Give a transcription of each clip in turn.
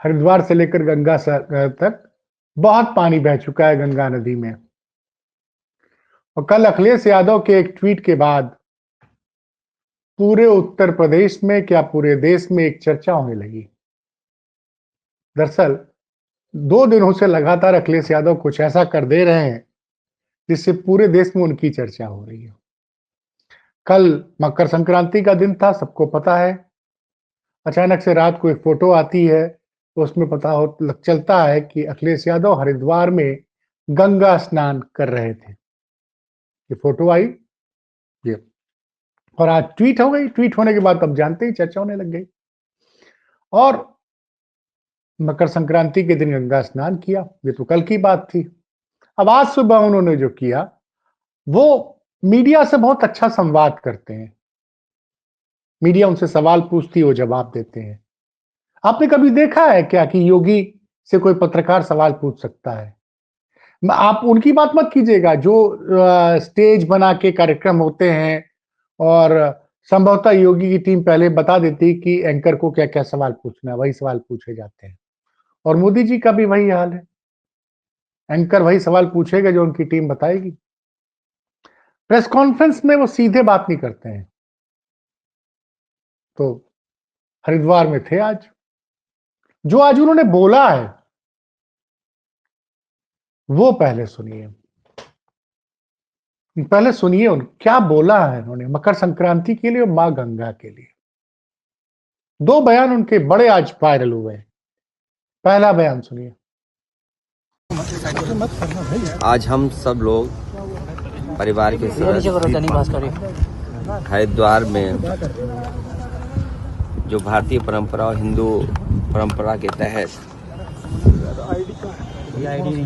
हरिद्वार से लेकर गंगा तक बहुत पानी बह चुका है गंगा नदी में। और कल अखिलेश यादव के एक ट्वीट के बाद पूरे उत्तर प्रदेश में क्या पूरे देश में एक चर्चा होने लगी। दरअसल 2 दिनों से लगातार अखिलेश यादव कुछ ऐसा कर दे रहे हैं जिससे पूरे देश में उनकी चर्चा हो रही है। कल मकर संक्रांति का दिन था, सबको पता है। अचानक से रात को एक फोटो आती है, तो उसमें पता हो चलता है कि अखिलेश यादव हरिद्वार में गंगा स्नान कर रहे थे। ये फोटो आई, ये और आज ट्वीट हो गई। ट्वीट होने के बाद अब जानते ही चर्चा होने लग गई। और मकर संक्रांति के दिन गंगा स्नान किया, ये तो कल की बात थी। अब आज सुबह उन्होंने जो किया, वो मीडिया से बहुत अच्छा संवाद करते हैं। मीडिया उनसे सवाल पूछती है, वो जवाब देते हैं। आपने कभी देखा है क्या कि योगी से कोई पत्रकार सवाल पूछ सकता है? आप उनकी बात मत कीजिएगा, जो स्टेज बना के कार्यक्रम होते हैं और संभवतः योगी की टीम पहले बता देती कि एंकर को क्या-क्या सवाल पूछना है, वही सवाल पूछे जाते हैं। और मोदी जी का भी वही हाल है। एंकर वही सवाल पूछेगा जो उनकी टीम बताएगी। प्रेस कॉन्फ्रेंस में वो सीधे बात नहीं करते हैं। तो हरिद्वार में थे आज। जो आज उन्होंने बोला है, वो पहले सुनिए। पहले सुनिए क्या बोला है उन्होंने मकर संक्रांति के लिए और मां गंगा के लिए। 2 बयान उनके बड़े आज वायरल हुए हैं। पहला बयान सुनिए। आज हम सब लोग परिवार के सदस्य हरिद्वार में जो भारतीय परंपरा और हिंदू परंपरा के तहत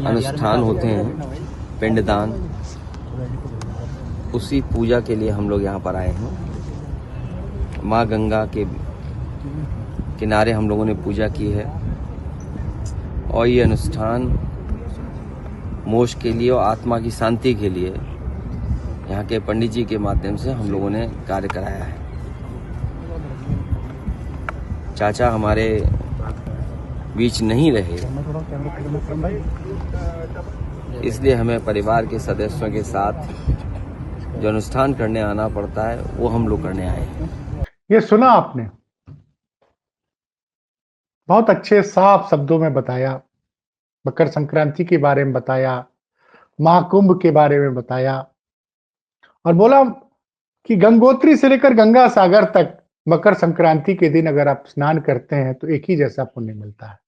अनुष्ठान होते हैं, पिंडदान, उसी पूजा के लिए हम लोग यहाँ पर आए हैं। माँ गंगा के किनारे हम लोगों ने पूजा की है और ये अनुष्ठान मोक्ष के लिए और आत्मा की शांति के लिए यहाँ के पंडित जी के माध्यम से हम लोगों ने कार्य कराया है। चाचा हमारे बीच नहीं रहे, इसलिए हमें परिवार के सदस्यों के साथ जो अनुष्ठान करने आना पड़ता है वो हम लोग करने आए हैं। ये सुना आपने, बहुत अच्छे साफ शब्दों में बताया, मकर संक्रांति के बारे में बताया, महाकुंभ के बारे में बताया और बोला कि गंगोत्री से लेकर गंगा सागर तक मकर संक्रांति के दिन अगर आप स्नान करते हैं तो एक ही जैसा पुण्य मिलता है।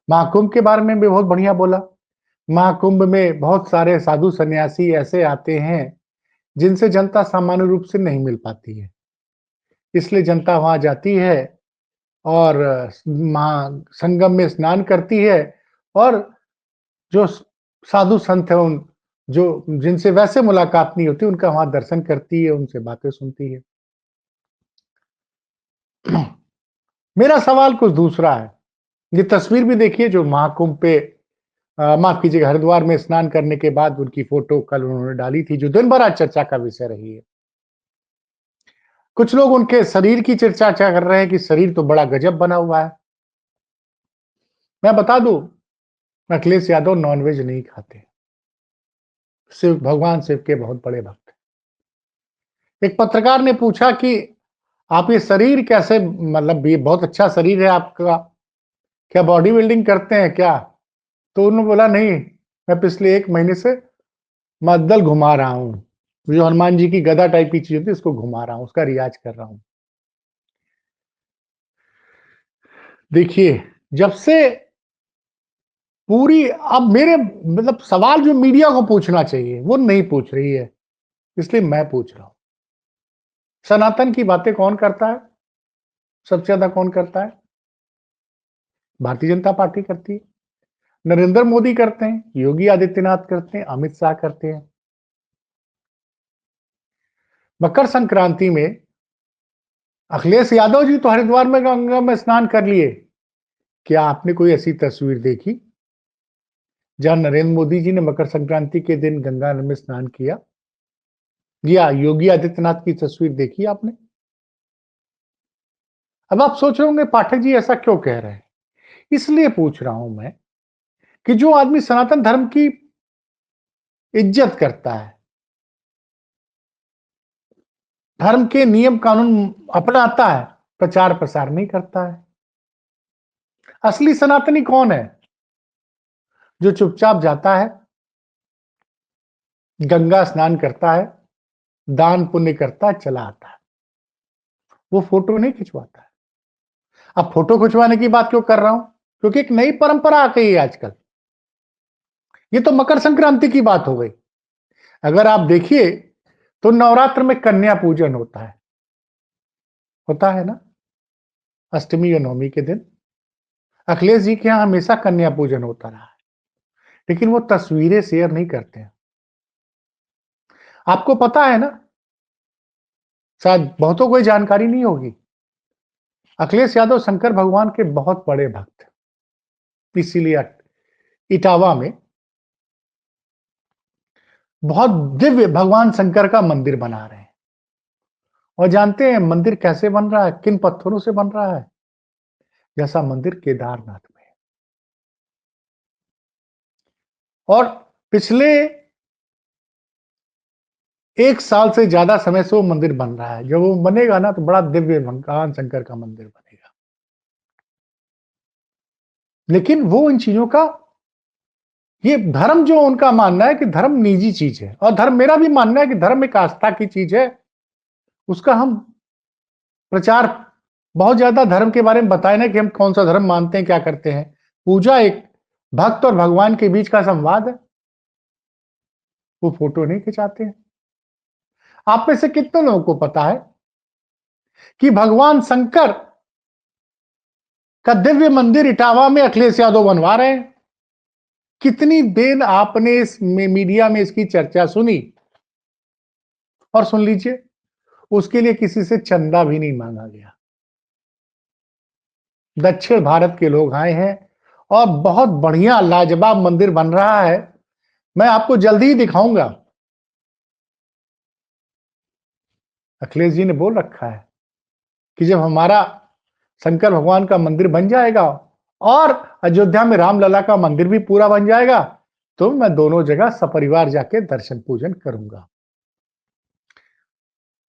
महाकुंभ के बारे में भी बहुत बढ़िया बोला। महाकुंभ में बहुत सारे साधु सन्यासी ऐसे आते हैं जिनसे जनता सामान्य रूप से नहीं मिल पाती है, इसलिए जनता वहां जाती है और संगम में स्नान करती है और जो साधु संत है उन जो जिनसे वैसे मुलाकात नहीं होती उनका वहां दर्शन करती है, उनसे बातें सुनती है। मेरा सवाल कुछ दूसरा है। ये तस्वीर भी देखिए जो महाकुंभ पे माफ कीजिएगा हरिद्वार में स्नान करने के बाद उनकी फोटो कल उन्होंने डाली थी, जो दिन भर आज चर्चा का विषय रही है। कुछ लोग उनके शरीर की चर्चा कर रहे हैं कि शरीर तो बड़ा गजब बना हुआ है। मैं बता दूं, अखिलेश यादव नॉनवेज नहीं खाते, शिव भगवान शिव के बहुत बड़े भक्त हैं। एक पत्रकार ने पूछा कि आप ये शरीर कैसे, मतलब ये बहुत अच्छा शरीर है आपका, क्या बॉडी बिल्डिंग करते हैं क्या? तो उन्होंने बोला नहीं, मैं पिछले 1 महीने से मद्दल घुमा रहा हूं, जो हनुमान जी की गदा टाइप की चीज होती है उसको घुमा रहा हूं, उसका रियाज कर रहा हूं। देखिए, जब से पूरी अब मेरे मतलब सवाल जो मीडिया को पूछना चाहिए वो नहीं पूछ रही है, इसलिए मैं पूछ रहा हूं। सनातन की बातें कौन करता है? सबसे ज्यादा कौन करता है? भारतीय जनता पार्टी करती है, नरेंद्र मोदी करते हैं, योगी आदित्यनाथ करते हैं, अमित शाह करते हैं। मकर संक्रांति में अखिलेश यादव जी तो हरिद्वार में गंगा में स्नान कर लिए। क्या आपने कोई ऐसी तस्वीर देखी जहां नरेंद्र मोदी जी ने मकर संक्रांति के दिन गंगा में स्नान किया? या योगी आदित्यनाथ की तस्वीर देखी आपने? अब आप सोच रहे होंगे पाठक जी ऐसा क्यों कह रहे हैं? इसलिए पूछ रहा हूं मैं कि जो आदमी सनातन धर्म की इज्जत करता है, धर्म के नियम कानून अपनाता है, प्रचार प्रसार नहीं करता है। असली सनातनी कौन है? जो चुपचाप जाता है, गंगा स्नान करता है, दान पुण्य करता है, चला आता है। वो फोटो नहीं खिंचवाता है। अब फोटो खिंचवाने की बात क्यों कर रहा हूं? क्योंकि एक नई परंपरा आ गई है आजकल। ये तो मकर संक्रांति की बात हो गई। अगर आप देखिए तो नवरात्र में कन्या पूजन होता है ना, अष्टमी और नवमी के दिन। अखिलेश जी के यहां हमेशा कन्या पूजन होता रहा है, लेकिन वो तस्वीरें शेयर नहीं करते हैं। आपको पता है ना, शायद बहुतों को ये जानकारी नहीं होगी, अखिलेश यादव शंकर भगवान के बहुत बड़े भक्त हैं। इसीलिए इटावा में बहुत दिव्य भगवान शंकर का मंदिर बना रहे हैं। और जानते हैं मंदिर कैसे बन रहा है, किन पत्थरों से बन रहा है? जैसा मंदिर केदारनाथ में है। और पिछले 1 साल से ज्यादा समय से वो मंदिर बन रहा है। जब वो बनेगा ना, तो बड़ा दिव्य भगवान शंकर का मंदिर बनेगा। लेकिन वो इन चीजों का, ये धर्म जो उनका मानना है कि धर्म निजी चीज है, और धर्म मेरा भी मानना है कि धर्म एक आस्था की चीज है। उसका हम प्रचार बहुत ज्यादा धर्म के बारे में बताए ना कि हम कौन सा धर्म मानते हैं, क्या करते हैं। पूजा एक भक्त और भगवान के बीच का संवाद है। वो फोटो नहीं खिंचाते हैं। आप में से कितने लोगों को पता है कि भगवान शंकर का दिव्य मंदिर इटावा में अखिलेश यादव बनवा रहे हैं? कितनी देर आपने इस मीडिया में इसकी चर्चा सुनी? और सुन लीजिए, उसके लिए किसी से चंदा भी नहीं मांगा गया। दक्षिण भारत के लोग आए हैं और बहुत बढ़िया लाजवाब मंदिर बन रहा है। मैं आपको जल्दी ही दिखाऊंगा। अखिलेश जी ने बोल रखा है कि जब हमारा शंकर भगवान का मंदिर बन जाएगा और अयोध्या में रामलला का मंदिर भी पूरा बन जाएगा, तो मैं दोनों जगह सपरिवार जाके दर्शन पूजन करूंगा।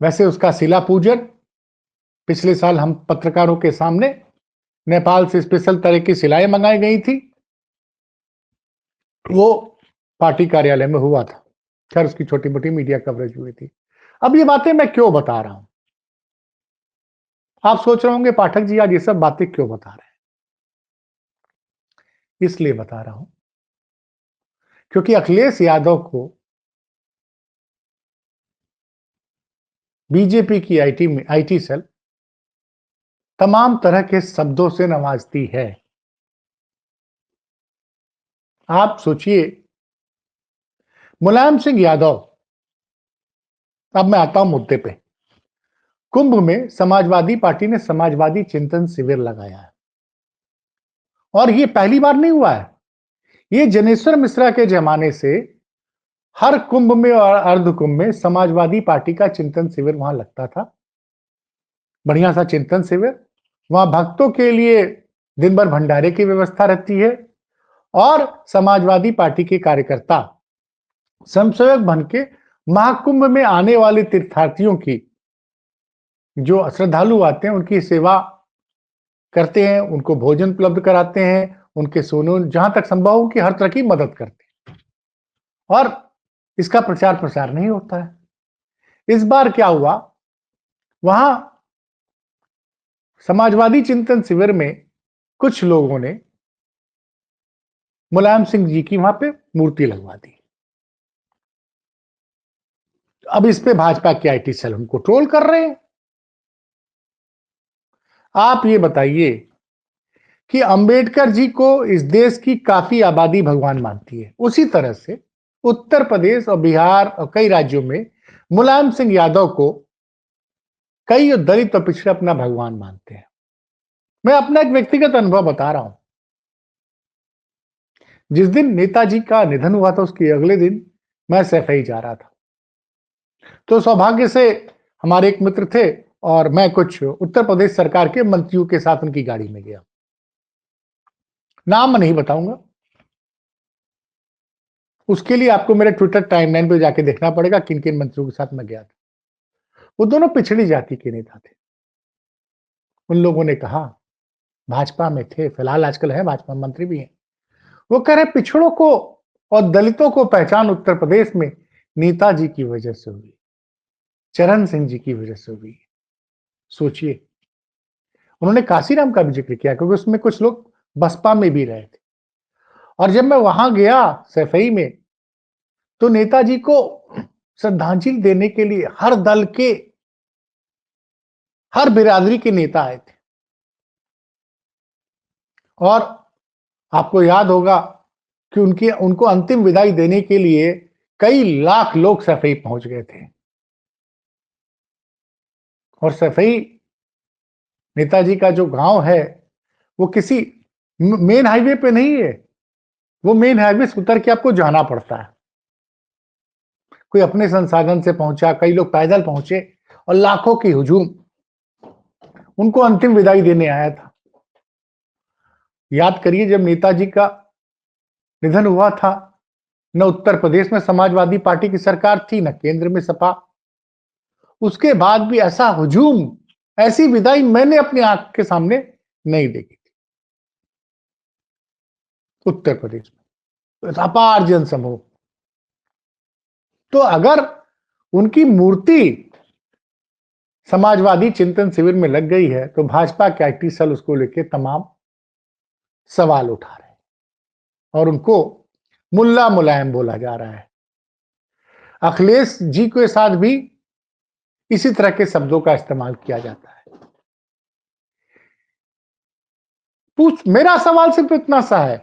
वैसे उसका शिला पूजन पिछले साल हम पत्रकारों के सामने नेपाल से स्पेशल तरह की सिलाएं मंगाई गई थी, वो पार्टी कार्यालय में हुआ था। खैर, उसकी छोटी मोटी मीडिया कवरेज हुई थी। अब ये बातें मैं क्यों बता रहा हूं? आप सोच रहे होंगे पाठक जी आज ये सब बातें क्यों बता रहे हैं? इसलिए बता रहा हूं क्योंकि अखिलेश यादव को बीजेपी की आईटी सेल तमाम तरह के शब्दों से नवाजती है। आप सोचिए, मुलायम सिंह यादव, अब मैं आता हूं मुद्दे पे। कुंभ में समाजवादी पार्टी ने समाजवादी चिंतन शिविर लगाया है, और ये पहली बार नहीं हुआ है। ये जनेश्वर मिश्रा के जमाने से हर कुंभ में और अर्ध कुंभ में समाजवादी पार्टी का चिंतन शिविर वहां लगता था। बढ़िया सा चिंतन शिविर। वहां भक्तों के लिए दिन भर भंडारे की व्यवस्था रहती है, और समाजवादी पार्टी के कार्यकर्ता स्वयंसेवक बन के महाकुंभ में आने वाले तीर्थार्थियों की, जो श्रद्धालु आते हैं, उनकी सेवा करते हैं, उनको भोजन उपलब्ध कराते हैं, उनके सोने, जहां तक संभव हो उनकी हर तरह की मदद करते हैं। और इसका प्रचार प्रसार नहीं होता है। इस बार क्या हुआ, वहां समाजवादी चिंतन शिविर में कुछ लोगों ने मुलायम सिंह जी की वहां पे मूर्ति लगवा दी। अब इस पे भाजपा की आईटी सेल उनको ट्रोल कर रहे हैं। आप ये बताइए कि अंबेडकर जी को इस देश की काफी आबादी भगवान मानती है, उसी तरह से उत्तर प्रदेश और बिहार और कई राज्यों में मुलायम सिंह यादव को कई दलित और पिछड़े अपना भगवान मानते हैं। मैं अपना एक व्यक्तिगत अनुभव बता रहा हूं। जिस दिन नेताजी का निधन हुआ था, उसके अगले दिन मैं सैफई जा रहा था। तो सौभाग्य से हमारे एक मित्र थे, और मैं कुछ उत्तर प्रदेश सरकार के मंत्रियों के साथ उनकी गाड़ी में गया। नाम मैं नहीं बताऊंगा, उसके लिए आपको मेरे ट्विटर टाइमलाइन पे जाके देखना पड़ेगा किन किन मंत्रियों के साथ मैं गया था। वो दोनों पिछड़ी जाति के नेता थे। उन लोगों ने कहा, भाजपा में थे, फिलहाल आजकल है भाजपा मंत्री भी हैं। वो कह रहे पिछड़ों को और दलितों को पहचान उत्तर प्रदेश में नेताजी की वजह से हुई, चरण सिंह जी की वजह से हुई। सोचिए, उन्होंने काशीराम का भी जिक्र किया क्योंकि उसमें कुछ लोग बसपा में भी रहे थे। और जब मैं वहां गया सैफई में, तो नेताजी को श्रद्धांजलि देने के लिए हर दल के, हर बिरादरी के नेता आए थे। और आपको याद होगा कि उनको अंतिम विदाई देने के लिए कई लाख लोग सैफई पहुंच गए थे। और सैफई नेताजी का जो गांव है, वो किसी मेन हाईवे पे नहीं है। वो मेन हाईवे से उतर के आपको जाना पड़ता है। कोई अपने संसाधन से पहुंचा, कई लोग पैदल पहुंचे, और लाखों की हुजूम उनको अंतिम विदाई देने आया था। याद करिए, जब नेताजी का निधन हुआ था, न उत्तर प्रदेश में समाजवादी पार्टी की सरकार थी, न केंद्र में सपा। उसके बाद भी ऐसा हुजूम, ऐसी विदाई मैंने अपनी आंख के सामने नहीं देखी थी उत्तर प्रदेश में। अपार जनसमूह। तो अगर उनकी मूर्ति समाजवादी चिंतन शिविर में लग गई है, तो भाजपा के आईटी सेल उसको लेके तमाम सवाल उठा रहे हैं और उनको मुल्ला मुलायम बोला जा रहा है। अखिलेश जी के साथ भी इसी तरह के शब्दों का इस्तेमाल किया जाता है। मेरा सवाल सिर्फ इतना सा है,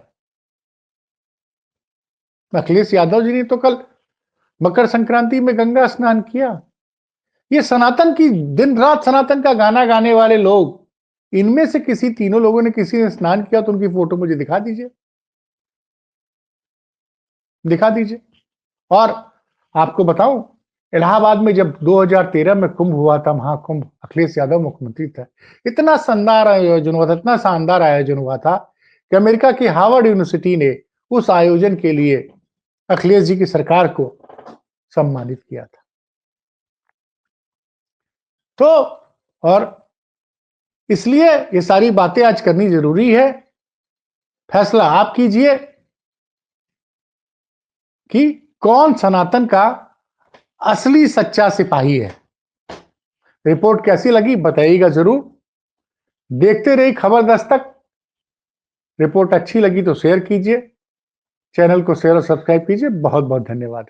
अखिलेश यादव जी ने तो कल मकर संक्रांति में गंगा स्नान किया। ये सनातन की, दिन रात सनातन का गाना गाने वाले लोग, इनमें से किसी तीनों लोगों ने, किसी ने स्नान किया तो उनकी फोटो मुझे दिखा दीजिए, दिखा दीजिए। और आपको बताऊं, इलाहाबाद में जब 2013 में कुंभ हुआ था, महाकुंभ, अखिलेश यादव मुख्यमंत्री था। इतना शानदार आयोजन हुआ था, इतना शानदार आयोजन हुआ था कि अमेरिका की हार्वर्ड यूनिवर्सिटी ने उस आयोजन के लिए अखिलेश जी की सरकार को सम्मानित किया था। तो और इसलिए ये सारी बातें आज करनी जरूरी है। फैसला आप कीजिए कि कौन सनातन का असली सच्चा सिपाही है। रिपोर्ट कैसी लगी बताइएगा जरूर। देखते रहिए खबर दस्तक। रिपोर्ट अच्छी लगी तो शेयर कीजिए, चैनल को शेयर और सब्सक्राइब कीजिए। बहुत बहुत धन्यवाद।